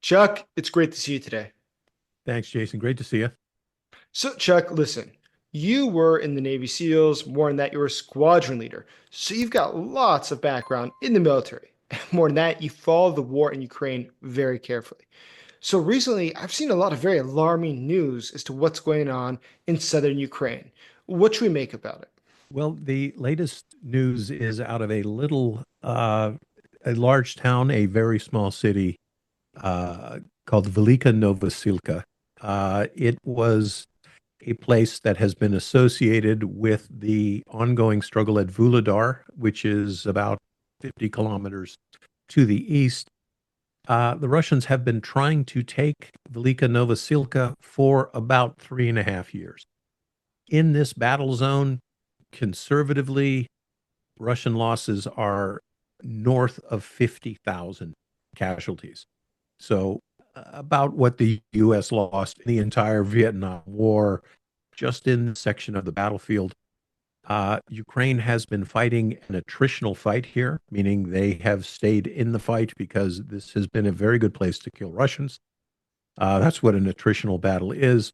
Chuck, it's great to see you today. Thanks, Jason. Great to see you. So, Chuck, listen, you were in the Navy SEALs. More than that, you were a squadron leader. So, you've got lots of background in the military. More than that, you followed the war in Ukraine very carefully. So, recently, I've seen a lot of very alarming news as to what's going on in southern Ukraine. What should we make about it? Well, the latest news is out of a large town, a very small city uh, called Velyka, Novosilka. It was a place that has been associated with the ongoing struggle at Vuhledar, which is about 50 kilometers to the east. The Russians have been trying to take Velyka Novosilka for about 3.5 years. In this battle zone, conservatively, Russian losses are north of 50,000 casualties. So, about what the U.S. lost in the entire Vietnam War, just in the section of the battlefield. Ukraine has been fighting an attritional fight here, meaning they have stayed in the fight because this has been a very good place to kill Russians. That's what an attritional battle is.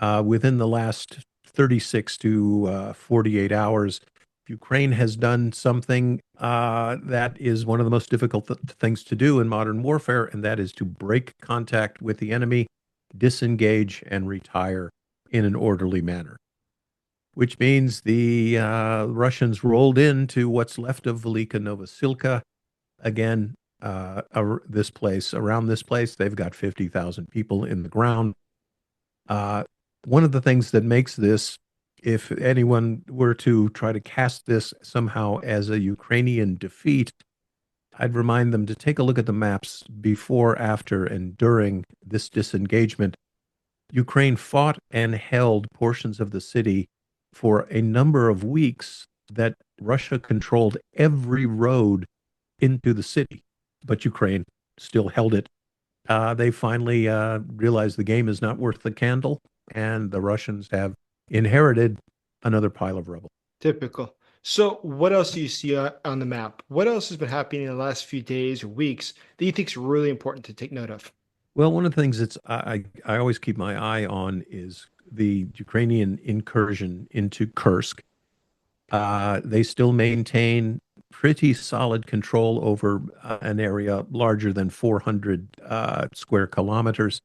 Within the last 36 to 48 hours, Ukraine has done something that is one of the most difficult things to do in modern warfare, and that is to break contact with the enemy, disengage, and retire in an orderly manner. Which means the Russians rolled into what's left of Velyka Novosilka. Again, around this place, they've got 50,000 people in the ground. One of the things that makes this, if anyone were to try to cast this somehow as a Ukrainian defeat, I'd remind them to take a look at the maps before, after, and during this disengagement. Ukraine fought and held portions of the city for a number of weeks that Russia controlled every road into the city, but Ukraine still held it. They finally realized the game is not worth the candle, and the Russians have inherited another pile of rubble. Typical. So, what else do you see on the map? What else has been happening in the last few days or weeks that you think is really important to take note of? Well, one of the things I always keep my eye on is the Ukrainian incursion into Kursk. They still maintain pretty solid control over an area larger than 400 square kilometers.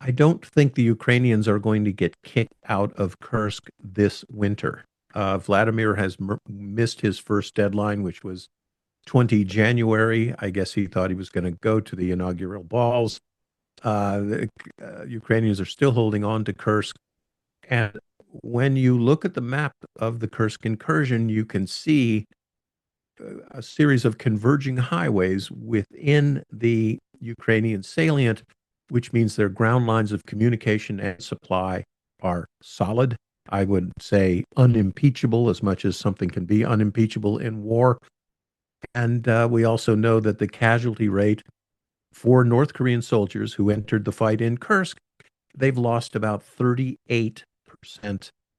I don't think the Ukrainians are going to get kicked out of Kursk this winter. Vladimir has missed his first deadline, which was 20 January. I guess he thought he was going to go to the inaugural balls. The Ukrainians are still holding on to Kursk. And when you look at the map of the Kursk incursion, you can see a series of converging highways within the Ukrainian salient, which means their ground lines of communication and supply are solid. I would say unimpeachable, as much as something can be unimpeachable in war. And we also know that the casualty rate for North Korean soldiers who entered the fight in Kursk, they've lost about 38%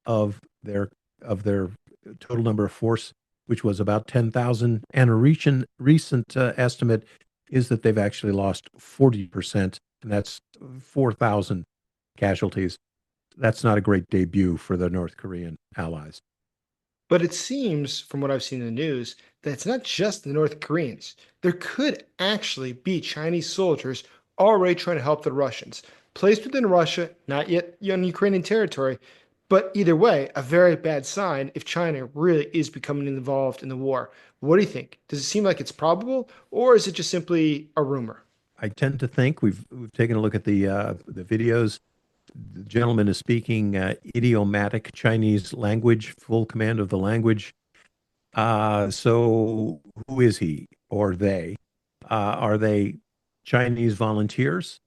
of their total number of force, which was about 10,000. And a recent estimate is that they've actually lost 40%, and that's 4,000 casualties. That's not a great debut for the North Korean allies. But it seems, from what I've seen in the news, that it's not just the North Koreans. There could actually be Chinese soldiers already trying to help the Russians, placed within Russia, not yet on Ukrainian territory. But either way, a very bad sign if China really is becoming involved in the war. What do you think? Does it seem like it's probable, or is it just simply a rumor? I tend to think we've taken a look at the videos. The gentleman is speaking idiomatic Chinese language, full command of the language. So who is he or they? Are they Chinese volunteers?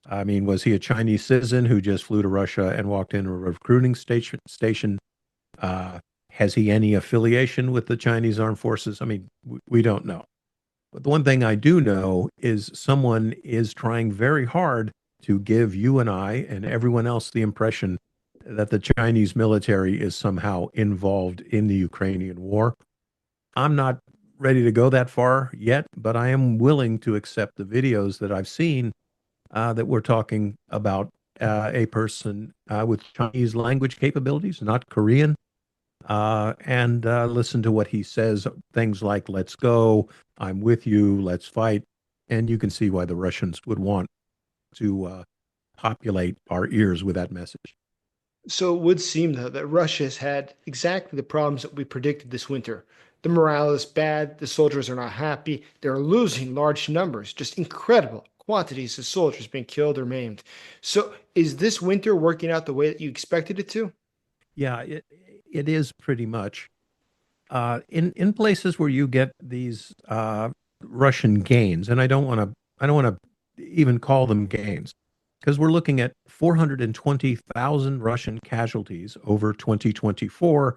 I mean, was he a Chinese citizen who just flew to Russia and walked into a recruiting station? Has he any affiliation with the Chinese armed forces? I mean, we don't know. But the one thing I do know is someone is trying very hard to give you and I and everyone else the impression that the Chinese military is somehow involved in the Ukrainian war. I'm not ready to go that far yet, but I am willing to accept the videos that I've seen that we're talking about a person with Chinese language capabilities, not Korean, and listen to what he says. Things like, let's go, I'm with you, let's fight. And you can see why the Russians would want to populate our ears with that message. So it would seem, though, that Russia has had exactly the problems that we predicted this winter. The morale is bad, the soldiers are not happy, they're losing large numbers, just incredible quantities of soldiers being killed or maimed. So is this winter working out the way that you expected it to? Yeah, it is pretty much. In places where you get these Russian gains, and I don't want to even call them gains, because we're looking at 420,000 Russian casualties over 2024,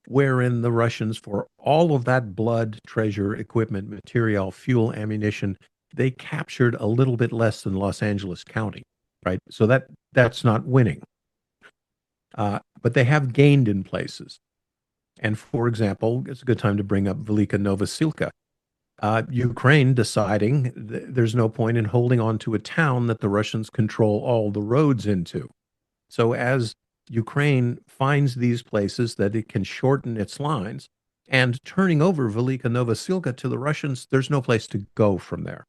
wherein the Russians, for all of that blood, treasure, equipment, material, fuel, ammunition, they captured a little bit less than Los Angeles County, right? So that's not winning, but they have gained in places. And for example, it's a good time to bring up Velyka Novosilka. Ukraine deciding there's no point in holding on to a town that the Russians control all the roads into. So as Ukraine finds these places that it can shorten its lines, and turning over Velyka Novosilka to the Russians, there's no place to go from there,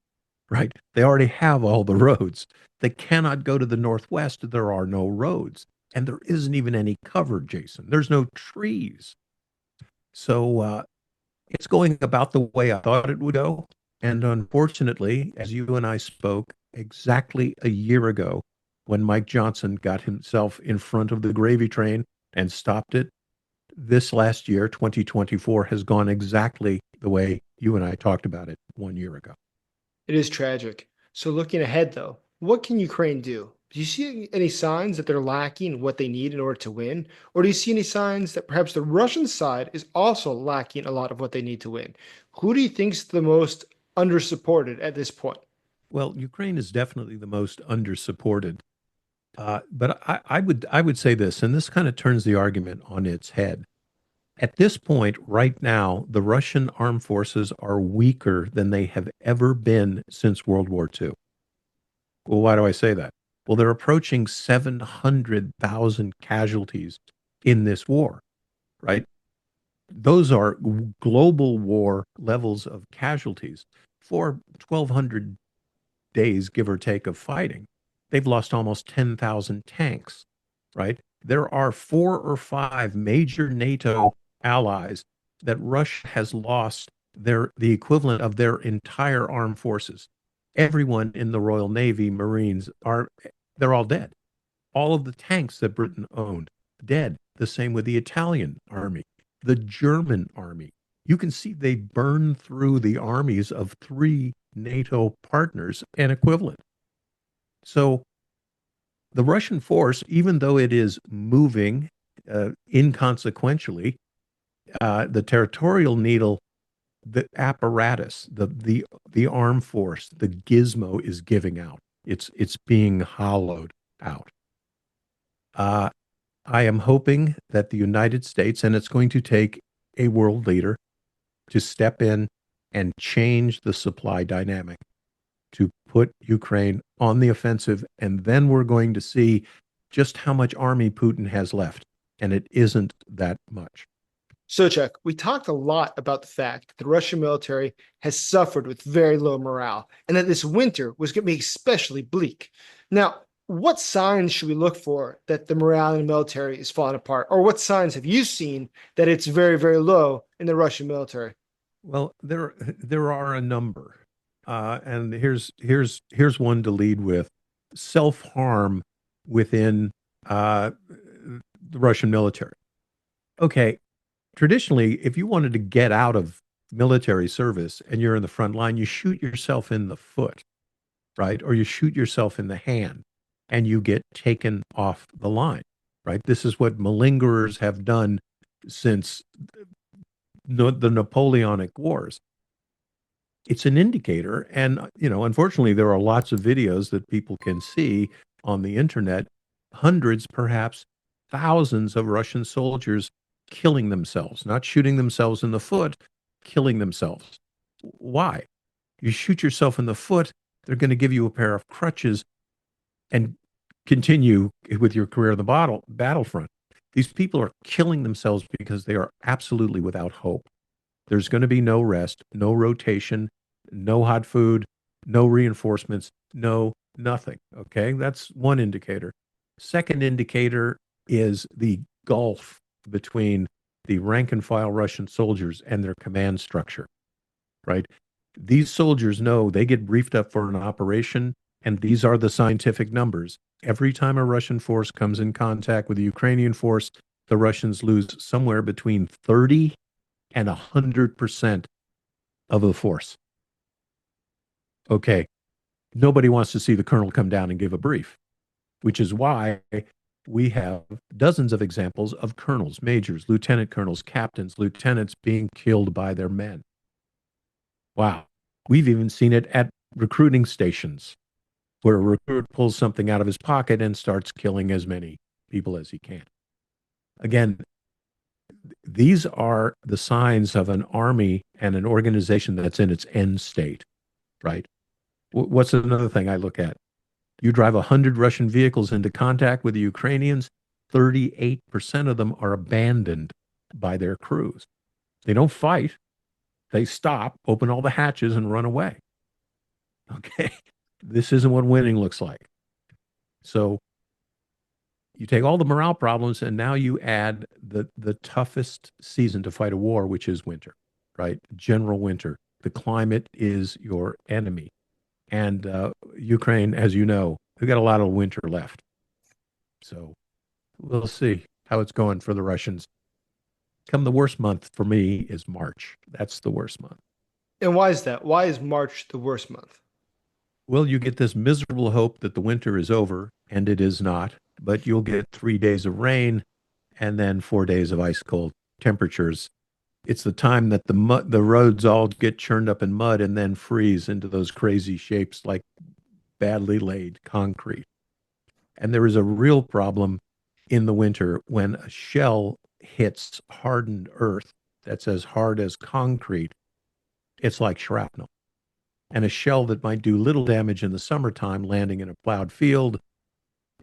right? They already have all the roads. They cannot go to the northwest. There are no roads. And there isn't even any cover, Jason. There's no trees. So it's going about the way I thought it would go. And unfortunately, as you and I spoke exactly a year ago, when Mike Johnson got himself in front of the gravy train and stopped it, this last year, 2024, has gone exactly the way you and I talked about it 1 year ago. It is tragic. So looking ahead, though, what can Ukraine do? Do you see any signs that they're lacking what they need in order to win? Or do you see any signs that perhaps the Russian side is also lacking a lot of what they need to win? Who do you think's the most undersupported at this point? Well, Ukraine is definitely the most undersupported. But I would say this, and this kind of turns the argument on its head. At this point, right now, the Russian armed forces are weaker than they have ever been since World War II. Well, why do I say that? Well, they're approaching 700,000 casualties in this war, right? Those are global war levels of casualties for 1,200 days, give or take, of fighting. They've lost almost 10,000 tanks, right? There are 4 or 5 major NATO allies that Russia has lost the equivalent of their entire armed forces. Everyone in the Royal Navy, Marines they're all dead. All of the tanks that Britain owned, dead. The same with the Italian army, the German army. You can see they burned through the armies of 3 NATO partners and equivalent. So the Russian force, even though it is moving inconsequentially, the territorial needle, the apparatus, the armed force, the gizmo is giving out. It's being hollowed out. I am hoping that the United States, and it's going to take a world leader to step in and change the supply dynamic to put Ukraine on the offensive, and then we're going to see just how much army Putin has left, and it isn't that much. So, Chuck, we talked a lot about the fact that the Russian military has suffered with very low morale and that this winter was going to be especially bleak. Now, what signs should we look for that the morale in the military is falling apart? Or what signs have you seen that it's very, very low in the Russian military? Well, there are a number, and here's one to lead with: self-harm within the Russian military. Okay, traditionally, if you wanted to get out of military service and you're in the front line, you shoot yourself in the foot, right? Or you shoot yourself in the hand and you get taken off the line, right? This is what malingerers have done since the Napoleonic Wars. It's an indicator. And, unfortunately, there are lots of videos that people can see on the internet, hundreds, perhaps thousands of Russian soldiers killing themselves, not shooting themselves in the foot, killing themselves. Why? You shoot yourself in the foot, they're going to give you a pair of crutches and continue with your career on the battlefront. These people are killing themselves because they are absolutely without hope. There's going to be no rest, no rotation, no hot food, no reinforcements, no nothing. Okay, that's one indicator. Second indicator is the gulf between the rank and file Russian soldiers and their command structure, right? These soldiers know they get briefed up for an operation, and these are the scientific numbers. Every time a Russian force comes in contact with a Ukrainian force, the Russians lose somewhere between 30 and 100% of the force. Okay, nobody wants to see the colonel come down and give a brief, which is why we have dozens of examples of colonels, majors, lieutenant colonels, captains, lieutenants being killed by their men. Wow. We've even seen it at recruiting stations where a recruit pulls something out of his pocket and starts killing as many people as he can. Again, these are the signs of an army and an organization that's in its end state, right? What's another thing I look at? You drive 100 Russian vehicles into contact with the Ukrainians, 38% of them are abandoned by their crews. They don't fight. They stop, open all the hatches, and run away. Okay? This isn't what winning looks like. So you take all the morale problems, and now you add the toughest season to fight a war, which is winter, right? General winter. The climate is your enemy. And Ukraine, as you know, we've got a lot of winter left. So we'll see how it's going for the Russians. Come the worst month for me is March. That's the worst month. And why is that? Why is March the worst month? Well, you get this miserable hope that the winter is over, and it is not, but you'll get 3 days of rain and then 4 days of ice cold temperatures. It's the time that the roads all get churned up in mud and then freeze into those crazy shapes like badly laid concrete. And there is a real problem in the winter when a shell hits hardened earth that's as hard as concrete. It's like shrapnel. And a shell that might do little damage in the summertime landing in a plowed field,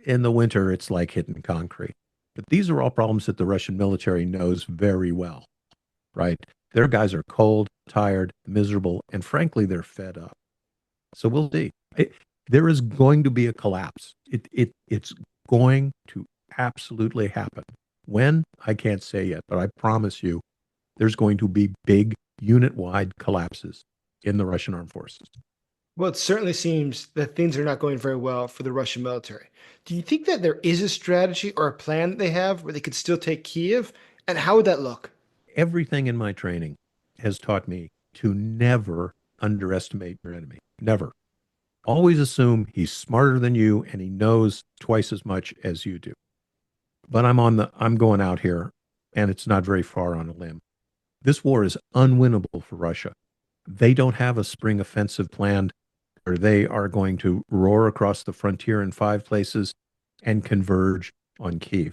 in the winter, it's like hitting concrete. But these are all problems that the Russian military knows very well, right? Their guys are cold, tired, miserable, and frankly, they're fed up. So we'll see. There is going to be a collapse. It's going to absolutely happen. When? I can't say yet, but I promise you, there's going to be big unit-wide collapses in the Russian armed forces. Well, it certainly seems that things are not going very well for the Russian military. Do you think that there is a strategy or a plan that they have where they could still take Kyiv? And how would that look? Everything in my training has taught me to never underestimate your enemy. Never. Always assume he's smarter than you and he knows twice as much as you do. But I'm going out here, and it's not very far on a limb. This war is unwinnable for Russia. They don't have a spring offensive planned where they are going to roar across the frontier in 5 places and converge on Kyiv.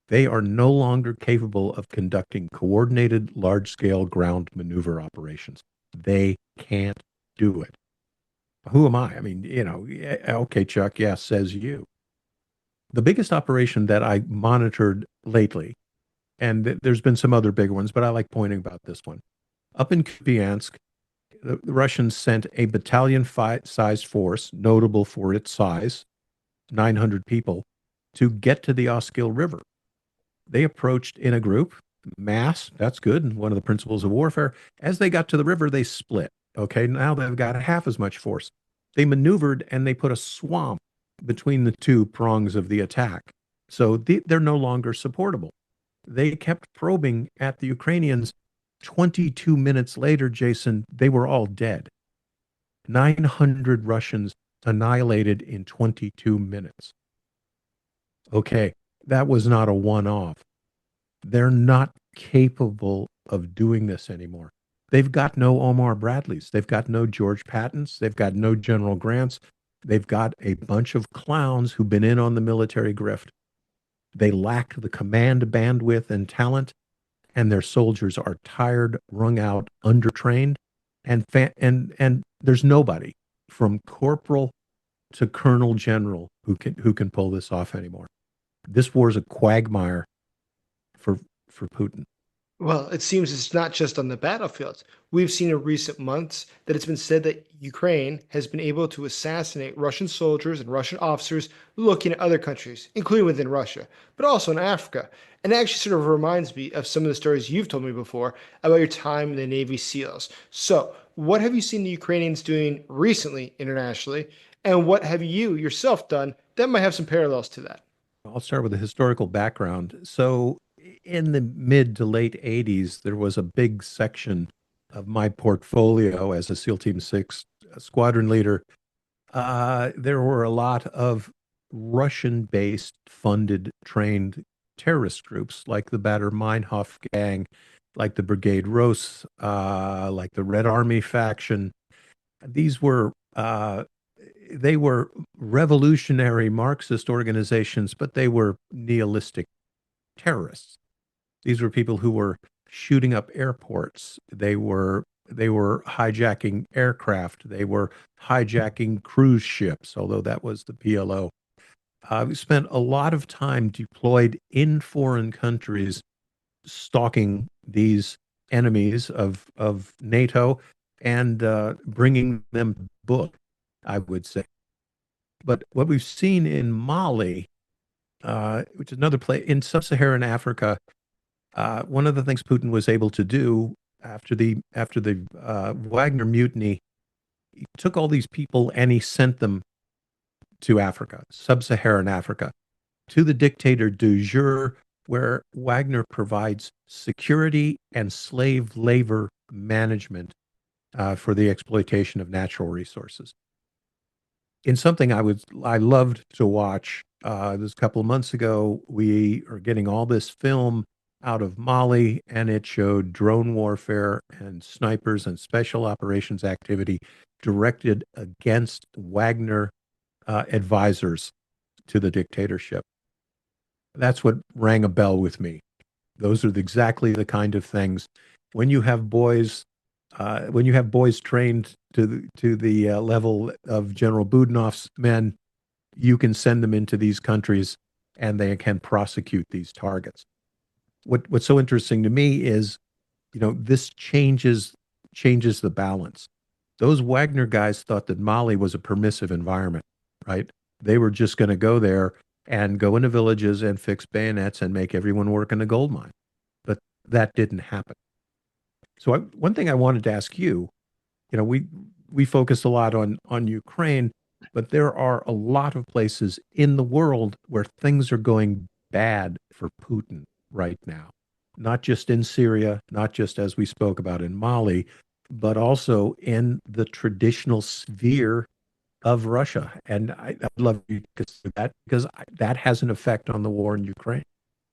They are no longer capable of conducting coordinated large-scale ground maneuver operations. They can't do it. Who am I? I mean, okay, Chuck, yeah, says you. The biggest operation that I monitored lately, and there's been some other big ones, but I like pointing about this one. Up in Kupiansk, the Russians sent a battalion-sized force, notable for its size, 900 people, to get to the Oskil River. They approached in a group, mass, that's good, and one of the principles of warfare. As they got to the river, they split. Okay, now they've got half as much force. They maneuvered and they put a swamp between the 2 prongs of the attack. So they're no longer supportable. They kept probing at the Ukrainians. 22 minutes later, Jason, they were all dead. 900 Russians annihilated in 22 minutes. Okay, that was not a one-off. They're not capable of doing this anymore. They've got no Omar Bradleys. They've got no George Pattons. They've got no General Grants. They've got a bunch of clowns who've been in on the military grift. They lack the command bandwidth and talent, and their soldiers are tired, wrung out, undertrained, and there's nobody from corporal to colonel general who can pull this off anymore. This war is a quagmire for for Putin. Well, it seems it's not just on the battlefields. We've seen in recent months that it's been said that Ukraine has been able to assassinate Russian soldiers and Russian officers looking at other countries, including within Russia, but also in Africa. And it actually sort of reminds me of some of the stories you've told me before about your time in the Navy SEALs. So, what have you seen the Ukrainians doing recently internationally? And what have you yourself done that might have some parallels to that? I'll start with the historical background. So, in the mid to late 80s, there was a big section of my portfolio as a SEAL Team 6 squadron leader. There were a lot of Russian based, funded, trained terrorist groups like the Bader Meinhof gang, like the Brigade Rose, like the Red Army faction. These were they were revolutionary Marxist organizations, but they were nihilistic terrorists. These were people who were shooting up airports. They were hijacking aircraft. They were hijacking cruise ships, although that was the PLO. We spent a lot of time deployed in foreign countries stalking these enemies of NATO and bringing them book, I would say. But what we've seen in Mali, which is another place in sub-Saharan Africa, one of the things Putin was able to do after the Wagner mutiny, he took all these people and he sent them to Africa, sub-Saharan Africa, to the dictator du jour, where Wagner provides security and slave labor management for the exploitation of natural resources. In something I loved to watch, this a couple of months ago, we are getting all this film out of Mali, and it showed drone warfare and snipers and special operations activity directed against Wagner advisors to the dictatorship. That's what rang a bell with me. Those are exactly the kind of things when you have boys trained to the level of General Budanov's men, you can send them into these countries and they can prosecute these targets. What's so interesting to me is, this changes the balance. Those Wagner guys thought that Mali was a permissive environment, right? They were just going to go there and go into villages and fix bayonets and make everyone work in a gold mine. But that didn't happen. So one thing I wanted to ask you, we focus a lot on Ukraine, but there are a lot of places in the world where things are going bad for Putin right now. Not just in Syria, not just as we spoke about in Mali, but also in the traditional sphere of Russia. And I'd love you to consider that because that has an effect on the war in Ukraine.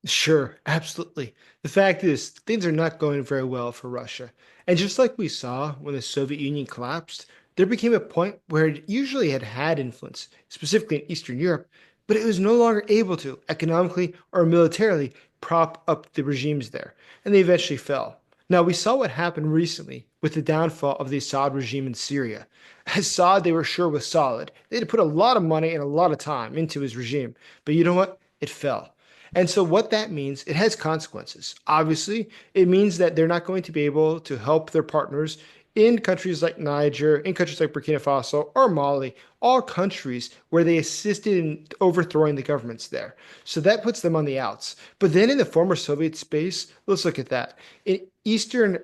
Sure, absolutely. The fact is, things are not going very well for Russia. And just like we saw when the Soviet Union collapsed, there became a point where it usually had influence, specifically in Eastern Europe, but it was no longer able to, economically or militarily, prop up the regimes there. And they eventually fell. Now, we saw what happened recently with the downfall of the Assad regime in Syria. Assad, they were sure was solid. They had put a lot of money and a lot of time into his regime. But you know what? It fell. And so what that means, it has consequences. Obviously, it means that they're not going to be able to help their partners in countries like Niger, in countries like Burkina Faso or Mali, all countries where they assisted in overthrowing the governments there. So that puts them on the outs. But then in the former Soviet space, let's look at that. In Eastern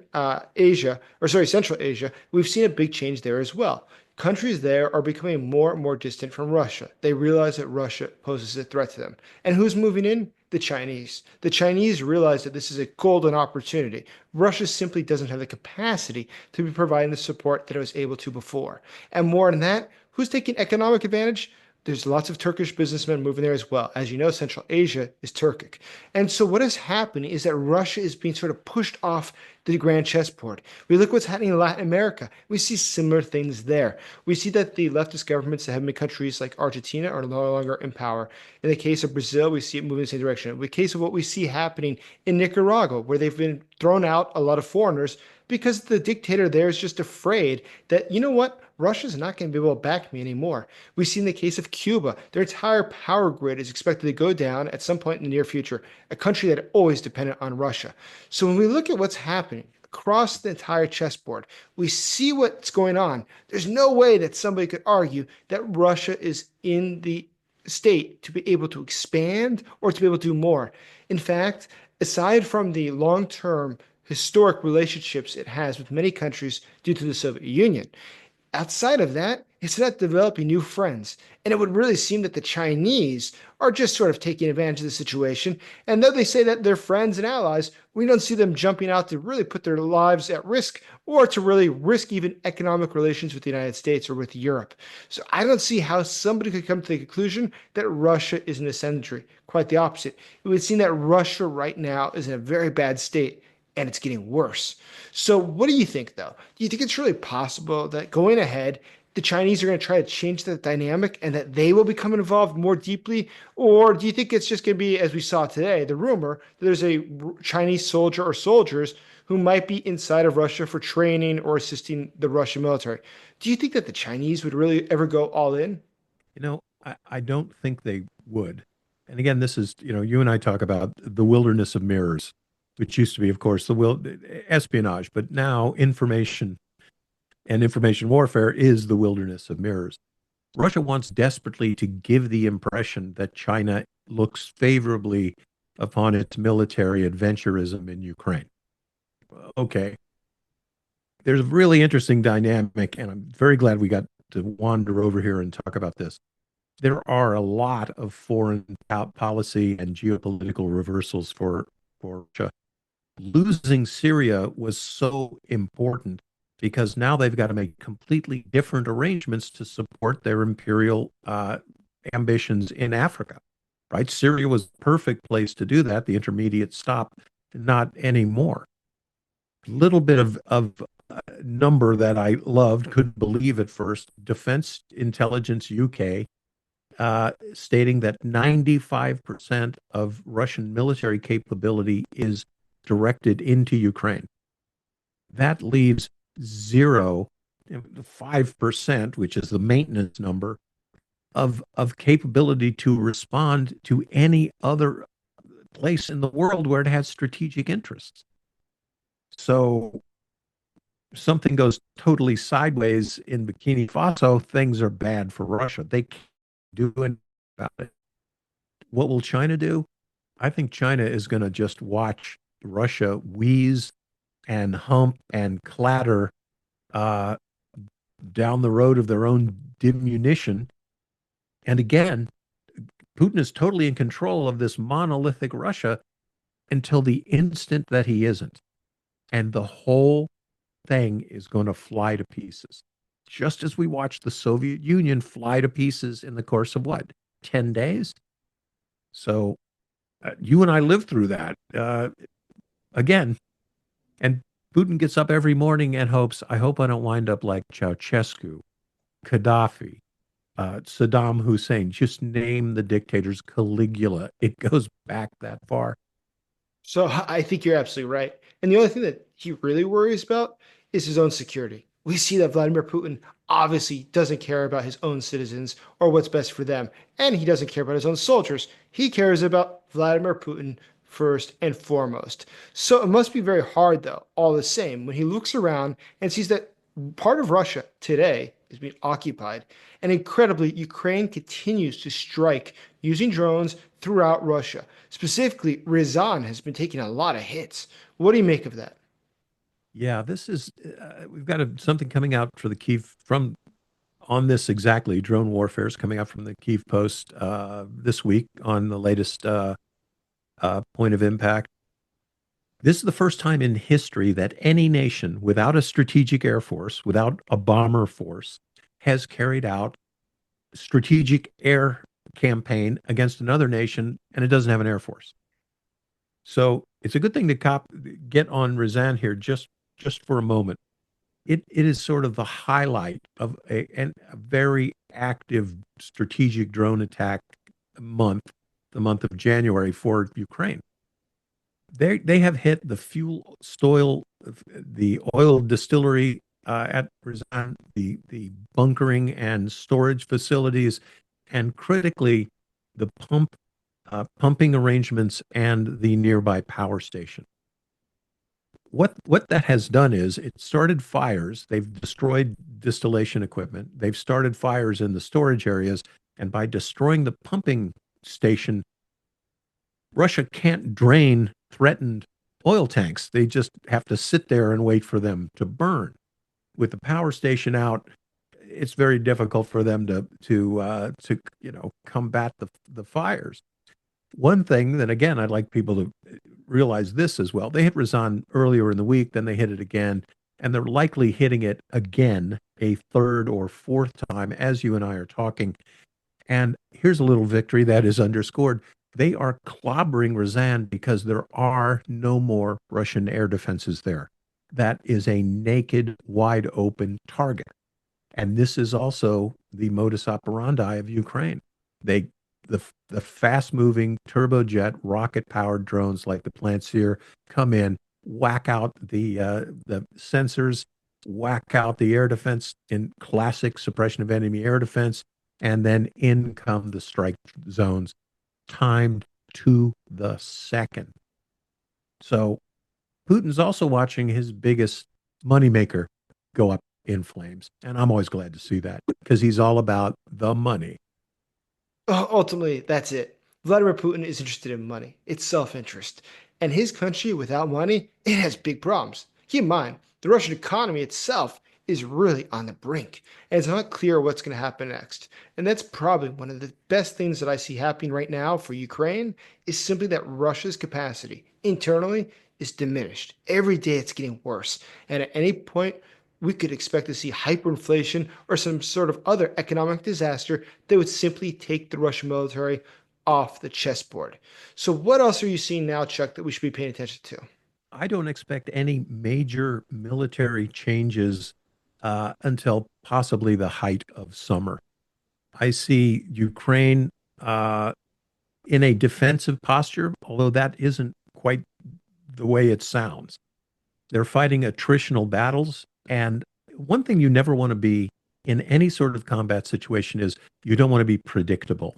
Asia, or sorry, Central Asia, we've seen a big change there as well. Countries there are becoming more and more distant from Russia. They realize that Russia poses a threat to them. And who's moving in? The Chinese. The Chinese realize that this is a golden opportunity. Russia simply doesn't have the capacity to be providing the support that it was able to before. And more than that, who's taking economic advantage? There's lots of Turkish businessmen moving there as well. As you know, Central Asia is Turkic. And so what has happened is that Russia is being sort of pushed off the grand chessboard. We look what's happening in Latin America. We see similar things there. We see that the leftist governments that have been countries like Argentina are no longer in power. In the case of Brazil, we see it moving in the same direction. In the case of what we see happening in Nicaragua, where they've been thrown out a lot of foreigners because the dictator there is just afraid that, you know what, Russia's not going to be able to back me anymore. We see in the case of Cuba, their entire power grid is expected to go down at some point in the near future, a country that always depended on Russia. So when we look at what's happening across the entire chessboard, we see what's going on. There's no way that somebody could argue that Russia is in the state to be able to expand or to be able to do more. In fact, aside from the long-term historic relationships it has with many countries due to the Soviet Union, outside of that, it's not developing new friends. And it would really seem that the Chinese are just sort of taking advantage of the situation. And though they say that they're friends and allies, we don't see them jumping out to really put their lives at risk or to really risk even economic relations with the United States or with Europe. So I don't see how somebody could come to the conclusion that Russia is an ascendancy. Quite the opposite. It would seem that Russia right now is in a very bad state, and it's getting worse. So what do you think, though? Do you think it's really possible that going ahead, the Chinese are going to try to change that dynamic and that they will become involved more deeply? Or do you think it's just going to be, as we saw today, the rumor that there's a Chinese soldier or soldiers who might be inside of Russia for training or assisting the Russian military? Do you think that the Chinese would really ever go all in? I don't think they would. And again, this is, you and I talk about the wilderness of mirrors, which used to be, of course, espionage, but now information and information warfare is the wilderness of mirrors. Russia wants desperately to give the impression that China looks favorably upon its military adventurism in Ukraine. Okay. There's a really interesting dynamic, and I'm very glad we got to wander over here and talk about this. There are a lot of foreign policy and geopolitical reversals for Russia. Losing Syria was so important because now they've got to make completely different arrangements to support their imperial ambitions in Africa, right? Syria was the perfect place to do that. The intermediate stop, not anymore. Little bit of number that I loved, couldn't believe at first. Defense Intelligence UK stating that 95% of Russian military capability is directed into Ukraine. That leaves 5%, which is the maintenance number, of capability to respond to any other place in the world where it has strategic interests. So something goes totally sideways in Burkina Faso, things are bad for Russia. They can't do anything about it. What will China do? I think China is going to just watch Russia wheeze and hump and clatter down the road of their own diminution. And again, Putin is totally in control of this monolithic Russia until the instant that he isn't. And the whole thing is going to fly to pieces. Just as we watched the Soviet Union fly to pieces in the course of 10 days? So you and I lived through that again. And Putin gets up every morning and hopes, I hope I don't wind up like Ceausescu, Gaddafi, Saddam Hussein. Just name the dictators, Caligula. It goes back that far. So I think you're absolutely right. And the only thing that he really worries about is his own security. We see that Vladimir Putin obviously doesn't care about his own citizens or what's best for them. And he doesn't care about his own soldiers. He cares about Vladimir Putin first and foremost. So it must be very hard, though, all the same, when he looks around and sees that part of Russia today is being occupied. And incredibly, Ukraine continues to strike using drones throughout Russia. Specifically, Ryazan has been taking a lot of hits. What do you make of that? Yeah, this is, we've got something coming out for the Kyiv on this exactly. Drone warfare is coming out from the Kyiv Post this week on the latest point of impact. This is the first time in history that any nation without a strategic air force, without a bomber force, has carried out strategic air campaign against another nation, and it doesn't have an air force. So it's a good thing to get on Razan here just for a moment. It is sort of the highlight of a very active strategic drone attack month, the month of January for Ukraine. They have hit the the oil distillery at Razan, the bunkering and storage facilities, and critically the pumping arrangements and the nearby power station. What that has done is it started fires. They've destroyed distillation equipment. They've started fires in the storage areas, and by destroying the pumping station, Russia can't drain threatened oil tanks. They just have to sit there and wait for them to burn. With the power station out, it's very difficult for them to combat the fires. One thing that, again, I'd like people to realize this as well. They hit Razan earlier in the week, then they hit it again, and they're likely hitting it again a third or fourth time as you and I are talking. And here's a little victory that is underscored. They are clobbering Razan because there are no more Russian air defenses there. That is a naked, wide open target. And this is also the modus operandi of Ukraine. The fast-moving turbojet rocket-powered drones like the Plantier come in, whack out the sensors, whack out the air defense in classic suppression of enemy air defense, and then in come the strike zones, timed to the second. So Putin's also watching his biggest moneymaker go up in flames. And I'm always glad to see that because he's all about the money. Ultimately, that's it. Vladimir Putin is interested in money. It's self-interest. And his country, without money, it has big problems. Keep in mind, the Russian economy itself is really on the brink, and it's not clear what's going to happen next. And that's probably one of the best things that I see happening right now for Ukraine is simply that Russia's capacity internally is diminished. Every day it's getting worse. And at any point, we could expect to see hyperinflation or some sort of other economic disaster that would simply take the Russian military off the chessboard. So what else are you seeing now, Chuck, that we should be paying attention to? I don't expect any major military changes until possibly the height of summer. I see Ukraine in a defensive posture, although that isn't quite the way it sounds. They're fighting attritional battles. And one thing you never want to be in any sort of combat situation is you don't want to be predictable,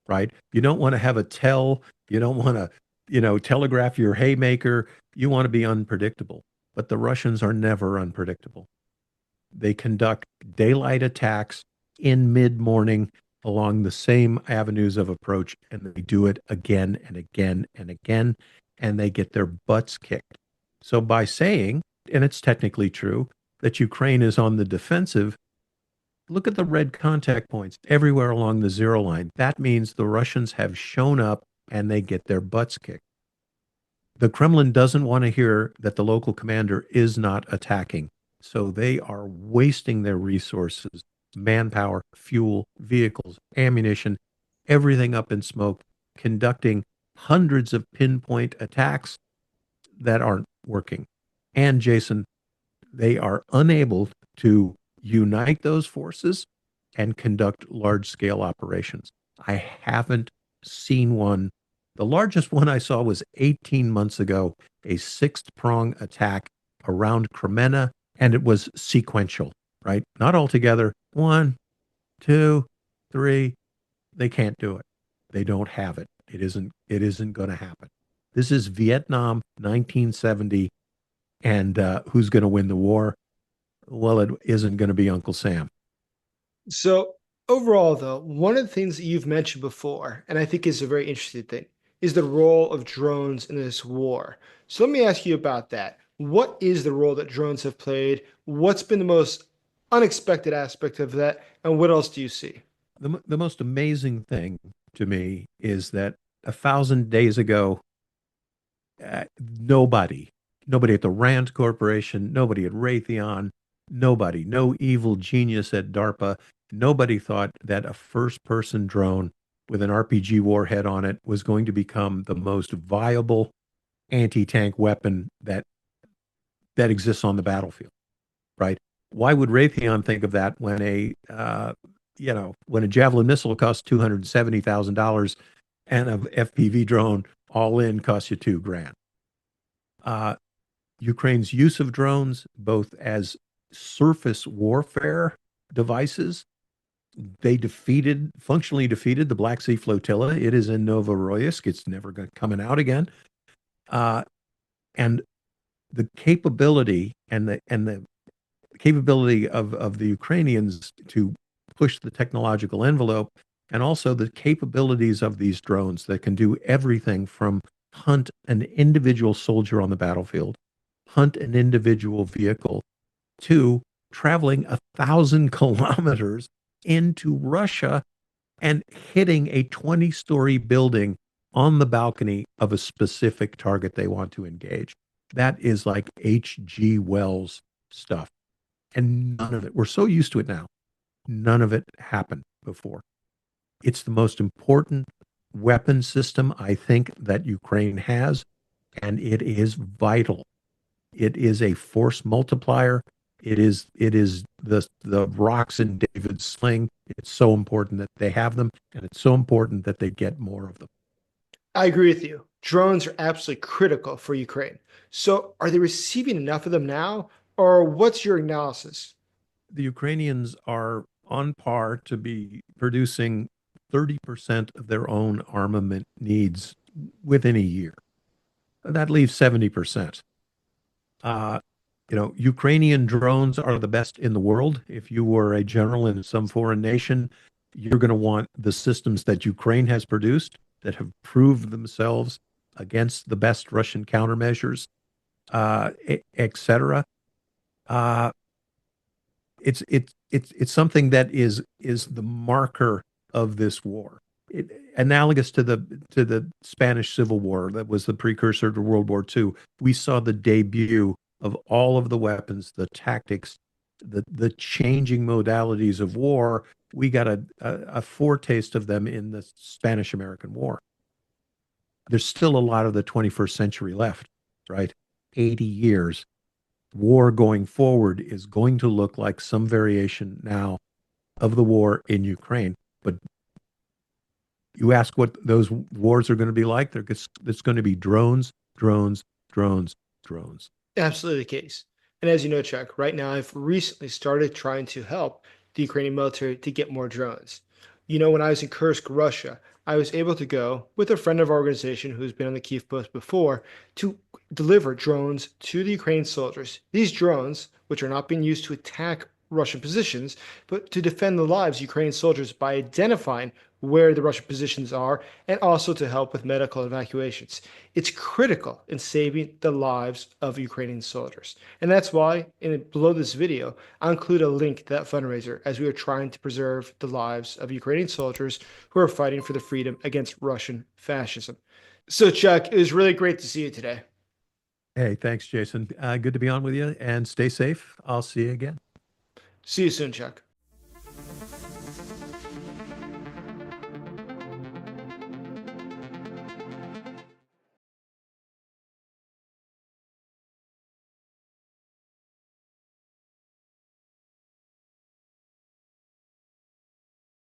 right? You don't want to have a tell. You don't want to, telegraph your haymaker. You want to be unpredictable. But the Russians are never unpredictable. They conduct daylight attacks in mid-morning along the same avenues of approach, and they do it again and again and again, and they get their butts kicked. So by saying, and it's technically true, that Ukraine is on the defensive, look at the red contact points everywhere along the zero line. That means the Russians have shown up and they get their butts kicked. The Kremlin doesn't want to hear that the local commander is not attacking. So they are wasting their resources, manpower, fuel, vehicles, ammunition, everything up in smoke, conducting hundreds of pinpoint attacks that aren't working. And Jason, they are unable to unite those forces and conduct large-scale operations. I haven't seen one. The largest one I saw was 18 months ago, a six-prong attack around Kremenna, and it was sequential, right? Not all together. 1, 2, 3. They can't do it. They don't have it. It isn't going to happen. This is Vietnam, 1970. And who's going to win the war? Well, it isn't going to be Uncle Sam. So overall, though, one of the things that you've mentioned before, and I think is a very interesting thing, is the role of drones in this war. So let me ask you about that. What is the role that drones have played? What's been the most unexpected aspect of that? And what else do you see? The most amazing thing to me is that 1,000 days ago, uh, nobody, nobody at the Rand Corporation, nobody at Raytheon, nobody, no evil genius at DARPA Nobody thought that a first-person drone with an RPG warhead on it was going to become the most viable anti-tank weapon that exists on the battlefield, right? Why would Raytheon think of that when when a Javelin missile costs $270,000 and a FPV drone all in costs you $2,000? Ukraine's use of drones, both as surface warfare devices, they functionally defeated the Black Sea flotilla. It is in Novorossiysk. It's never going to coming out again. And the capability and the capability of the Ukrainians to push the technological envelope, and also the capabilities of these drones that can do everything from hunt an individual soldier on the battlefield, hunt an individual vehicle, to traveling 1,000 kilometers into Russia and hitting a 20-story building on the balcony of a specific target they want to engage. That is like H.G. Wells stuff. And none of it, we're so used to it now, none of it happened before. It's the most important weapon system, I think, that Ukraine has, and it is vital. It is a force multiplier. It is the rocks in David's sling. It's so important that they have them, and it's so important that they get more of them. I agree with you. Drones are absolutely critical for Ukraine. So are they receiving enough of them now, or what's your analysis? The Ukrainians are on par to be producing 30% of their own armament needs within a year. That leaves 70%. Ukrainian drones are the best in the world. If you were a general in some foreign nation, you're going to want the systems that Ukraine has produced that have proved themselves against the best Russian countermeasures, etc. It's something that is the marker of this war. Analogous to the Spanish Civil War, that was the precursor to World War II. We saw the debut of all of the weapons, the tactics, the changing modalities of war. We got a foretaste of them in the Spanish-American War. There's still a lot of the 21st century left, right? 80 years. War going forward is going to look like some variation now of the war in Ukraine. But you ask what those wars are going to be like, it's going to be drones, drones, drones, drones. Absolutely the case. And as you know, Chuck, right now I've recently started trying to help the Ukrainian military to get more drones. When I was in Kursk, Russia, I was able to go with a friend of our organization who's been on the Kyiv post before to deliver drones to the Ukrainian soldiers. These drones, which are not being used to attack Russian positions, but to defend the lives of Ukrainian soldiers by identifying where the Russian positions are and also to help with medical evacuations. It's critical in saving the lives of Ukrainian soldiers. And that's why below this video, I'll include a link to that fundraiser as we are trying to preserve the lives of Ukrainian soldiers who are fighting for the freedom against Russian fascism. So Chuck, it was really great to see you today. Hey, thanks, Jason. Good to be on with you, and stay safe. I'll see you again. See you soon, Chuck.